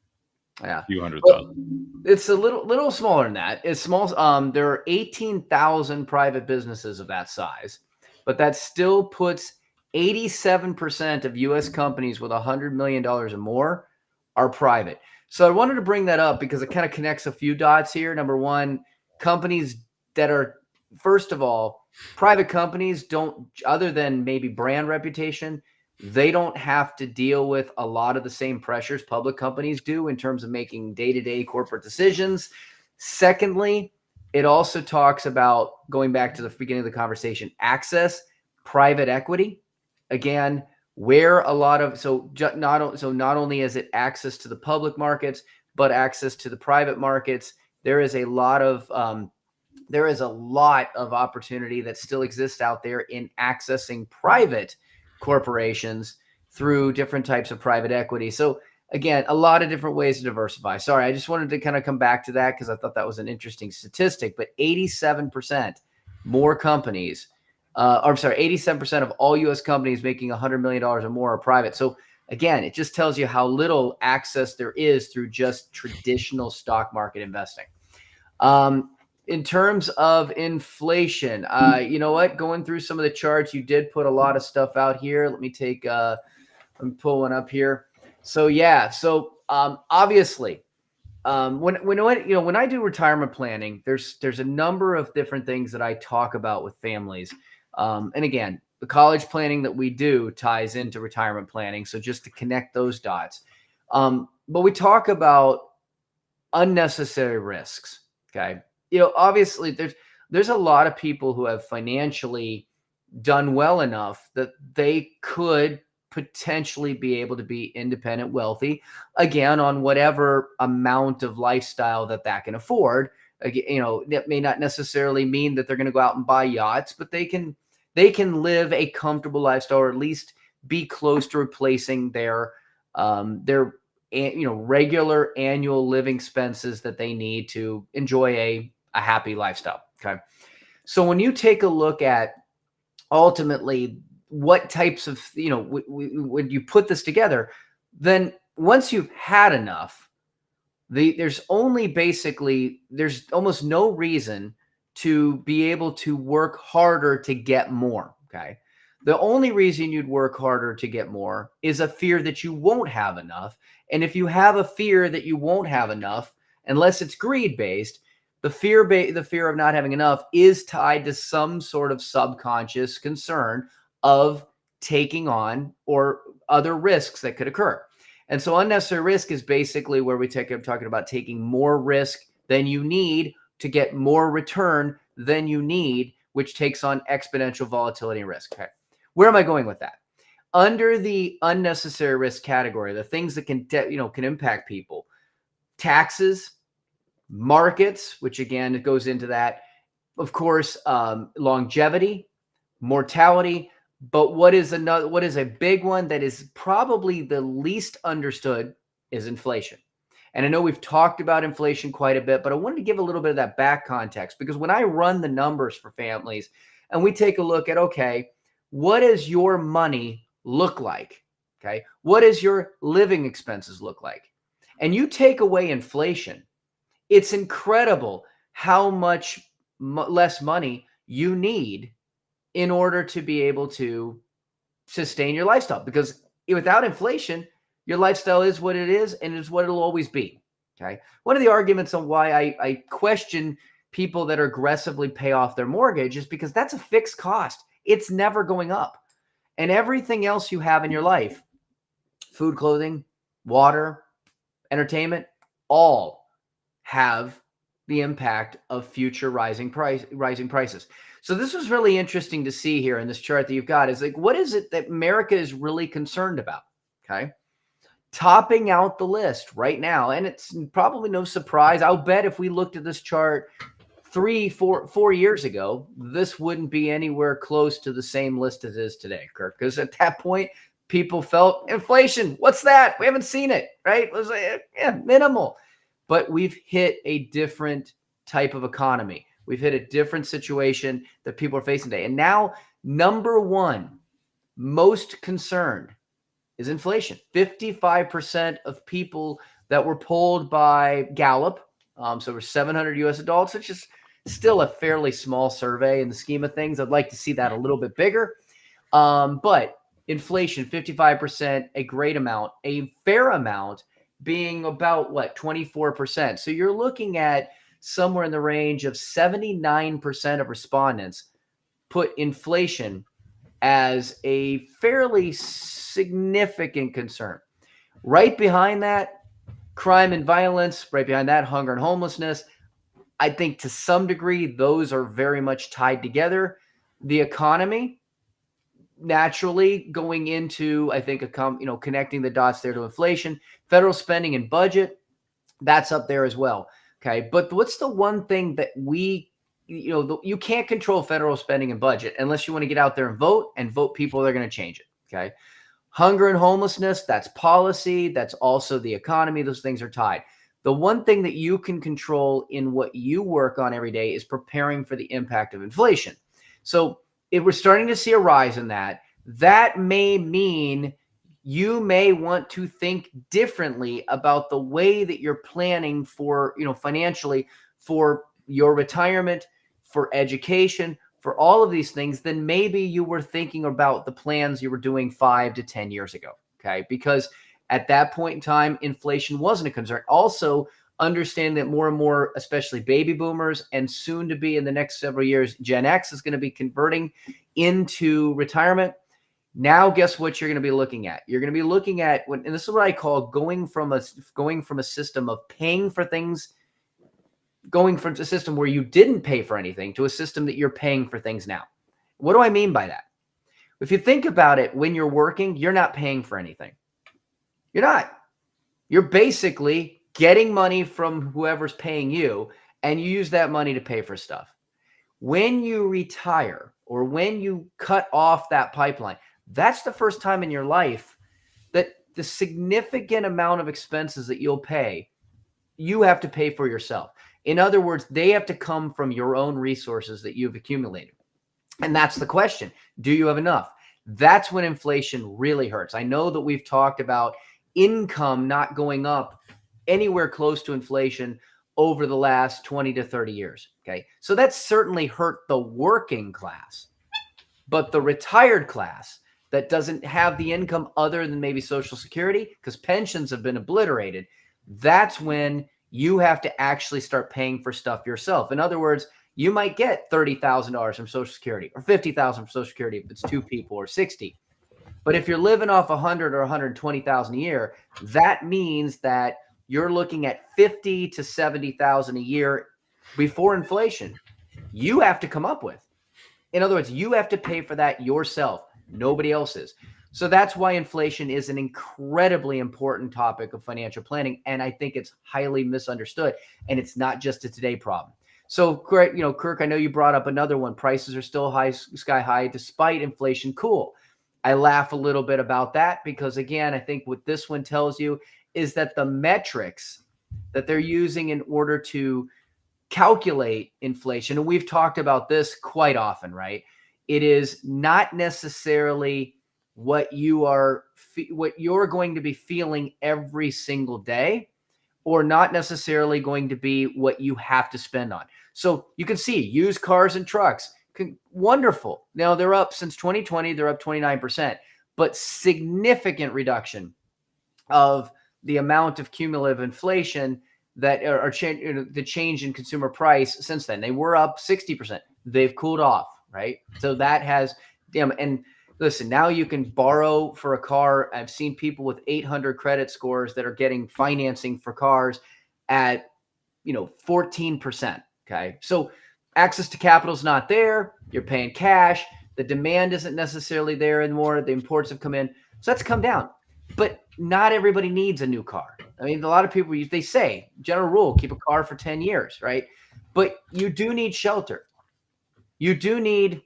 Yeah. A few 100,000. It's a little smaller than that. It's small. There are 18,000 private businesses of that size, but that still puts 87% of U.S. companies with $100 million or more are private. So I wanted to bring that up because it kind of connects a few dots here. Number one, companies that are, first of all, private companies don't, other than maybe brand reputation, they don't have to deal with a lot of the same pressures public companies do in terms of making day-to-day corporate decisions. Secondly, it also talks about, going back to the beginning of the conversation, access, private equity. Again, where a lot of, not only is it access to the public markets, but access to the private markets. There is a lot of opportunity that still exists out there in accessing private corporations through different types of private equity. So again, a lot of different ways to diversify. Sorry, I just wanted to kind of come back to that because I thought that was an interesting statistic. But 87% more companies, 87% of all U.S. companies making $100 million or more are private. So again, it just tells you how little access there is through just traditional stock market investing. In terms of inflation, you know what? Going through some of the charts, you did put a lot of stuff out here. Let me pull one up here. So yeah, obviously, when I do retirement planning, there's a number of different things that I talk about with families. And again, the college planning that we do ties into retirement planning. So just to connect those dots. But we talk about unnecessary risks. Okay. Obviously there's a lot of people who have financially done well enough that they could potentially be able to be independent, wealthy, again, on whatever amount of lifestyle that can afford. That may not necessarily mean that they're going to go out and buy yachts, but they can live a comfortable lifestyle, or at least be close to replacing their regular annual living expenses that they need to enjoy a happy lifestyle. Okay. So when you take a look at ultimately what types of, when you put this together, then once you've had enough, there's almost no reason to be able to work harder to get more. Okay. The only reason you'd work harder to get more is a fear that you won't have enough. And if you have a fear that you won't have enough, unless it's greed based, the fear of not having enough is tied to some sort of subconscious concern of taking on or other risks that could occur. And so unnecessary risk is basically where I'm talking about taking more risk than you need to get more return than you need, which takes on exponential volatility and risk. Okay. Where am I going with that? Under the unnecessary risk category, the things that can impact people: taxes, markets, which again, it goes into that, of course, longevity, mortality. But what is a big one that is probably the least understood is inflation. And I know we've talked about inflation quite a bit, but I wanted to give a little bit of that back context, because when I run the numbers for families and we take a look at, okay, what does your money look like? Okay. What does your living expenses look like? And you take away inflation, it's incredible how much less money you need in order to be able to sustain your lifestyle. Because without inflation, your lifestyle is what it is, and it's what it'll always be. Okay. One of the arguments on why I question people that aggressively pay off their mortgage is because that's a fixed cost. It's never going up. And everything else you have in your life, food, clothing, water, entertainment, all have the impact of future rising prices. So this was really interesting to see here in this chart that you've got, is like, what is it that America is really concerned about? Okay. Topping out the list right now, and it's probably no surprise. I'll bet if we looked at this chart 4 years ago, this wouldn't be anywhere close to the same list as it is today, Kirk. Because at that point, people felt inflation. What's that? We haven't seen it, right? It was minimal. But we've hit a different type of economy. We've hit a different situation that people are facing today. And now, number one, most concerned is inflation. 55% of people that were polled by Gallup, so we're 700 U.S. adults, which is still a fairly small survey in the scheme of things. I'd like to see that a little bit bigger. But inflation, 55%, a great amount, a fair amount being about 24%. So you're looking at somewhere in the range of 79% of respondents put inflation as a fairly significant concern. Right behind that, crime and violence. Right behind that, hunger and homelessness. I think to some degree, those are very much tied together. The economy, naturally going into, I think, connecting the dots there to inflation, federal spending and budget, that's up there as well. Okay. But what's the one thing that you can't control federal spending and budget unless you want to get out there and vote people that are going to change it. Okay. Hunger and homelessness, that's policy. That's also the economy. Those things are tied. The one thing that you can control in what you work on every day is preparing for the impact of inflation. So if we're starting to see a rise in that, that may mean you may want to think differently about the way that you're planning for, financially, for your retirement, for education, for all of these things than maybe you were thinking about the plans you were doing 5 to 10 years ago. Okay. Because at that point in time, inflation wasn't a concern. Also, understand that more and more, especially baby boomers, and soon to be in the next several years, Gen X is going to be converting into retirement. Now, guess what you're going to be looking at? You're going to be looking at, and this is what I call going from a system of paying for things, going from a system where you didn't pay for anything to a system that you're paying for things now. What do I mean by that? If you think about it, when you're working, you're not paying for anything. You're not. You're basically getting money from whoever's paying you and you use that money to pay for stuff. When you retire or when you cut off that pipeline, that's the first time in your life that the significant amount of expenses that you'll pay, you have to pay for yourself. In other words, they have to come from your own resources that you've accumulated. And that's the question. Do you have enough? That's when inflation really hurts. I know that we've talked about income not going up anywhere close to inflation over the last 20 to 30 years. Okay. So that's certainly hurt the working class, but the retired class that doesn't have the income other than maybe Social Security, because pensions have been obliterated, that's when you have to actually start paying for stuff yourself. In other words, you might get $30,000 from Social Security or $50,000 from Social Security if it's two people, or 60. But if you're living off 100 or 120,000 a year, that means that you're looking at 50 to 70,000 a year before inflation. You have to come up with. In other words, you have to pay for that yourself. Nobody else is. So that's why inflation is an incredibly important topic of financial planning, and I think it's highly misunderstood. And it's not just a today problem. So, Kirk, I know you brought up another one. Prices are still high, sky high, despite inflation. Cool. I laugh a little bit about that because, again, I think what this one tells you is that the metrics that they're using in order to calculate inflation, and we've talked about this quite often, right? It is not necessarily what you're going to be feeling every single day, or not necessarily going to be what you have to spend on. So you can see used cars and trucks, wonderful. Now they're up since 2020, they're up 29%, but significant reduction of the amount of cumulative inflation that are the change in consumer price since then. They were up 60%. They've cooled off, right? So that has, and listen, now you can borrow for a car. I've seen people with 800 credit scores that are getting financing for cars at, 14%. Okay. So access to capital is not there. You're paying cash. The demand isn't necessarily there anymore. The imports have come in. So that's come down. But not everybody needs a new car. I mean, a lot of people, they say, general rule, keep a car for 10 years, right? But you do need shelter. You do need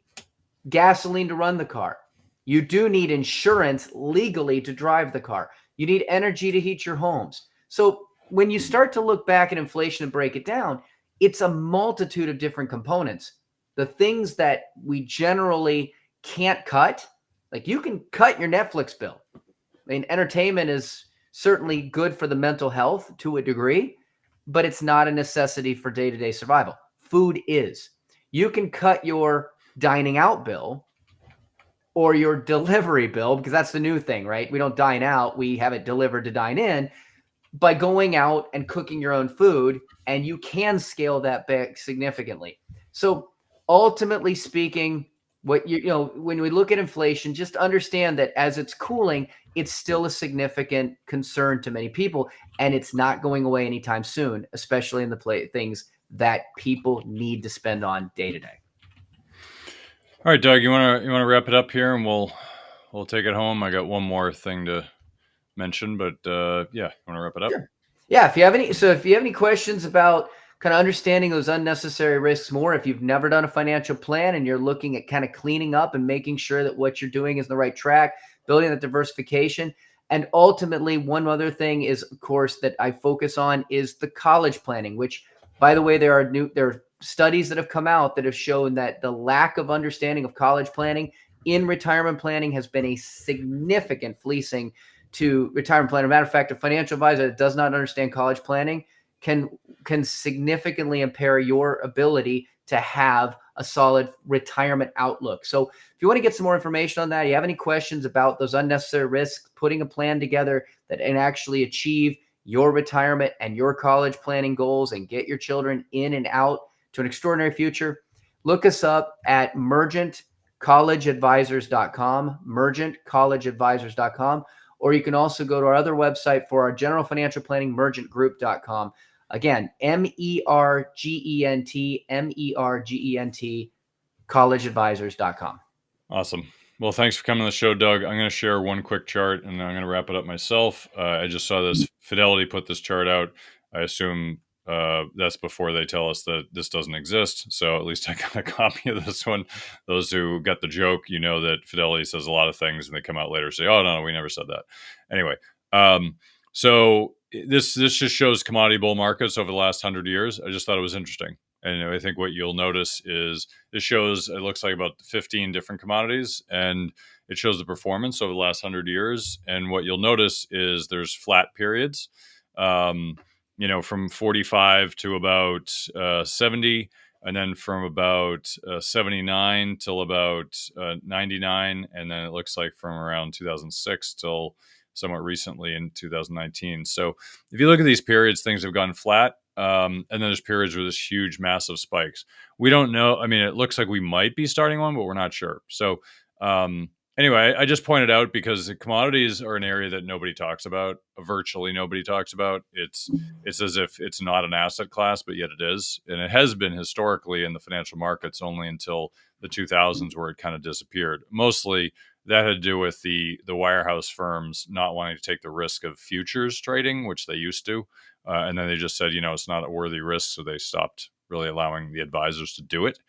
gasoline to run the car. You do need insurance legally to drive the car. You need energy to heat your homes. So when you start to look back at inflation and break it down, it's a multitude of different components. The things that we generally can't cut, like you can cut your Netflix bill. I mean, entertainment is certainly good for the mental health to a degree, but it's not a necessity for day-to-day survival. Food is. You can cut your dining out bill or your delivery bill, because that's the new thing, right? We don't dine out. We have it delivered to dine in by going out and cooking your own food, and you can scale that back significantly. So ultimately speaking, when we look at inflation, just understand that as it's cooling, it's still a significant concern to many people, and it's not going away anytime soon, especially in the things that people need to spend on day to day. All right, Doug, you want to wrap it up here, and we'll take it home. I got one more thing to mention, but yeah, want to wrap it up? Sure. Yeah, if you have any questions about kind of understanding those unnecessary risks more, if you've never done a financial plan and you're looking at kind of cleaning up and making sure that what you're doing is the right track, building that diversification. And ultimately, one other thing is, of course, that I focus on is the college planning, which, by the way, there are studies that have come out that have shown that the lack of understanding of college planning in retirement planning has been a significant fleecing to retirement planner. Matter of fact, a financial advisor that does not understand college planning can significantly impair your ability to have a solid retirement outlook. So if you want to get some more information on that, you have any questions about those unnecessary risks, putting a plan together that can actually achieve your retirement and your college planning goals and get your children in and out to an extraordinary future, look us up at mergentcollegeadvisors.com, mergentcollegeadvisors.com, or you can also go to our other website for our general financial planning, mergentgroup.com. Again, MERGENT, collegeadvisors.com. Awesome. Well, thanks for coming on the show, Doug. I'm going to share one quick chart, and I'm going to wrap it up myself. I just saw this. Fidelity put this chart out. I assume That's before they tell us that this doesn't exist. So at least I got a copy of this one. Those who get the joke, you know that Fidelity says a lot of things and they come out later and say, oh, no, we never said that. Anyway, so this just shows commodity bull markets over the last 100 years. I just thought it was interesting. And I think what you'll notice is this shows, it looks like about 15 different commodities, and it shows the performance over the last 100 years. And what you'll notice is there's flat periods, from 45 to about 70, and then from about 79 till about 99. And then it looks like from around 2006 till somewhat recently in 2019. So if you look at these periods, things have gone flat. And then there's periods where there's huge, massive spikes. We don't know. I mean, it looks like we might be starting one, but we're not sure. So anyway, I just pointed out because commodities are an area that nobody talks about. Virtually nobody talks about. It's as if it's not an asset class, but yet it is. And it has been historically in the financial markets only until the 2000s where it kind of disappeared. Mostly that had to do with the wirehouse firms not wanting to take the risk of futures trading, which they used to. And then they just said, it's not a worthy risk. So they stopped really allowing the advisors to do it.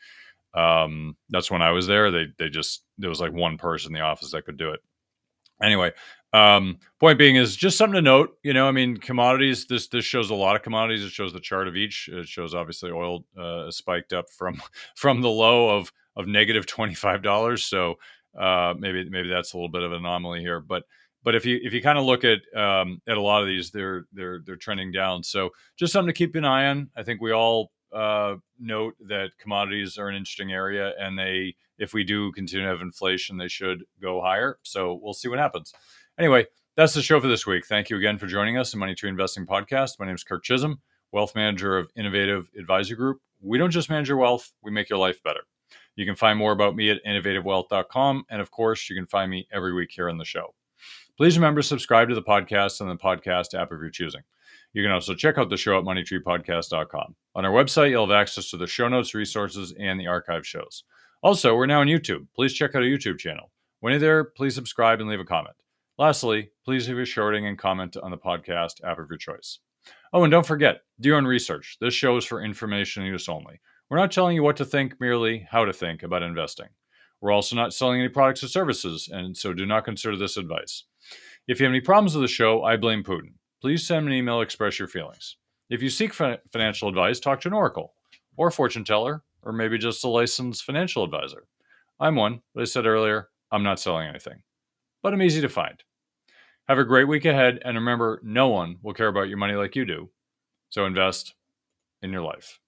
That's when I was there. There was like one person in the office that could do it. Anyway, point being is just something to note. Commodities, this shows a lot of commodities. It shows the chart of each. It shows obviously oil spiked up from the low of negative $25. So maybe that's a little bit of an anomaly here. But if you kind of look at a lot of these, they're trending down. So just something to keep an eye on. I think we all note that commodities are an interesting area, and if we do continue to have inflation, they should go higher. So we'll see what happens. Anyway, that's the show for this week. Thank you again for joining us in Money Tree Investing Podcast. My name is Kirk Chisholm, wealth manager of Innovative Advisor Group. We don't just manage your wealth, we make your life better. You can find more about me at innovativewealth.com. And of course, you can find me every week here on the show. Please remember to subscribe to the podcast on the podcast app of your choosing. You can also check out the show at moneytreepodcast.com. On our website, you'll have access to the show notes, resources, and the archive shows. Also, we're now on YouTube. Please check out our YouTube channel. When you're there, please subscribe and leave a comment. Lastly, please leave a shorting and comment on the podcast app of your choice. Oh, and don't forget, do your own research. This show is for information use only. We're not telling you what to think, merely how to think about investing. We're also not selling any products or services, and so do not consider this advice. If you have any problems with the show, I blame Putin. Please send me an email to express your feelings. If you seek financial advice, talk to an oracle, or fortune teller, or maybe just a licensed financial advisor. I'm one, but I said earlier, I'm not selling anything. But I'm easy to find. Have a great week ahead, and remember, no one will care about your money like you do. So invest in your life.